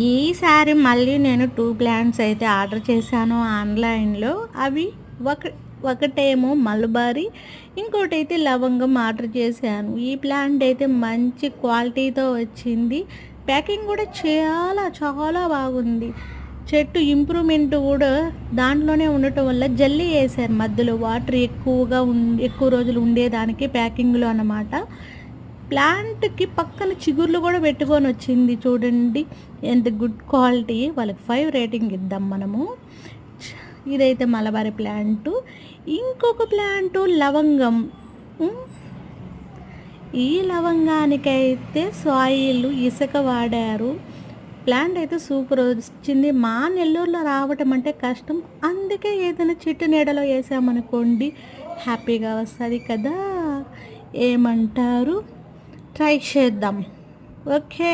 ఈసారి మళ్ళీ నేను 2 ప్లాంట్స్ అయితే ఆర్డర్ చేశాను ఆన్లైన్‌లో. అవి ఒక ఒకటేమో మల్బరీ, ఇంకోటైతే లవంగం ఆర్డర్ చేశాను. ఈ ప్లాంట్ అయితే మంచి క్వాలిటీతో వచ్చింది. ప్యాకింగ్ కూడా చాలా చాలా బాగుంది. చెట్టు ఇంప్రూవ్‌మెంట్ కూడా దాంట్లోనే ఉండటం వల్ల జల్లి ఏశారు మధ్యలో వాటర్ ఎక్కువగా ఎక్కువ రోజులు ఉండేదానికి ప్యాకింగ్‌లో అన్నమాట. ప్లాంట్‌కి పక్కన చిగుర్లు కూడా పెట్టుకొని వచ్చింది చూడండి. ఎంత గుడ్ క్వాలిటీ. వాళ్ళకి 5 రేటింగ్ ఇద్దాం మనము. ఇదైతే మలబారీ ప్లాంటు. ఇంకొక ప్లాంటు లవంగం. హ్మ్. ఈ లవంగానికైతే సాయిల్ ఇసుక వాడారు. ప్లాంట్ అయితే సూపర్ వచ్చింది. మా నెల్లూరులో రావటం అంటే కష్టం. అందుకే ఏదైనా చెట్టు నీడలో వేసామనుకోండి హ్యాపీగా వస్తుంది కదా. ఏమంటారు? ట్రై చేద్దాం. ఓకే.